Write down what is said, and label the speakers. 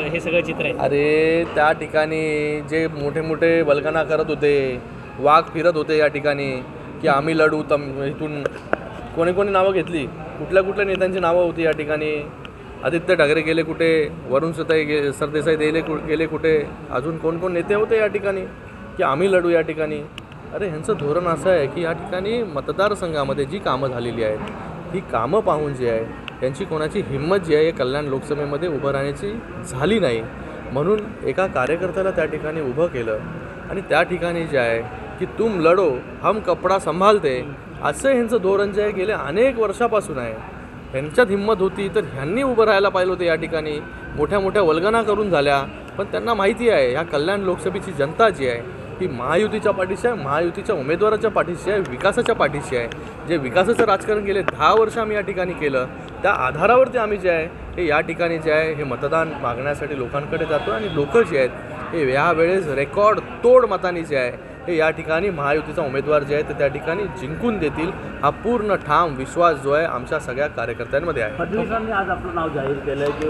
Speaker 1: हे सगळं चित्र आहे?
Speaker 2: अरे त्या ठिकाणी जे मोठे मोठे वल्गना करत होते, वाघ फिरत होते या ठिकाणी की आम्ही लढू इथून कोणी कोणी नावं घेतली, कुठल्या कुठल्या नेत्यांची नावं होती या ठिकाणी. आदित्य ठाकरे गेले कुठे, वरुण सरदेसाई गेले कुठे, अजून कोण कोण नेते होते या ठिकाणी की आम्ही लढू या ठिकाणी. अरे ह्यांचं धोरण असं आहे की या ठिकाणी मतदारसंघामध्ये जी कामं झालेली आहेत ही कामं पाहून जी आहे त्यांची कोणाची हिंमत जी आहे कल्याण लोकसभेमध्ये उभं राहण्याची झाली नाही. म्हणून एका कार्यकर्त्याला त्या ठिकाणी उभं केलं आणि त्या ठिकाणी जे आहे की तुम लढो हम कपडा संभालते असं ह्यांचं धोरण जे आहे गेले अनेक वर्षापासून आहे. ह्यांच्यात हिंमत होती तर ह्यांनी उभं राहायला पाहिलं होतं. या ठिकाणी मोठ्या मोठ्या वल्गना करून झाल्या, पण त्यांना माहिती आहे ह्या कल्याण लोकसभेची जनता जी आहे ही महायुतीच्या पाठीशी आहे, महायुतीच्या उमेदवाराच्या पाठीशी आहे, विकासाच्या पाठीशी आहे. जे विकासाचं राजकारण गेले 10 वर्ष आम्ही या ठिकाणी केलं त्या आधारावरती आम्ही जे आहे हे या ठिकाणी जे आहे हे मतदान मागण्यासाठी लोकांकडे जातो आणि लोक जे आहेत हे यावेळेस रेकॉर्ड तोड मतांनी जे आहे हे या ठिकाणी महायुतीचा उमेदवार जे आहे ते त्या ठिकाणी जिंकून देतील हा पूर्ण ठाम विश्वास जो आहे आमच्या सगळ्या कार्यकर्त्यांमध्ये आहे.
Speaker 3: फडणवीसांनी आज आपलं नाव जाहीर केलं की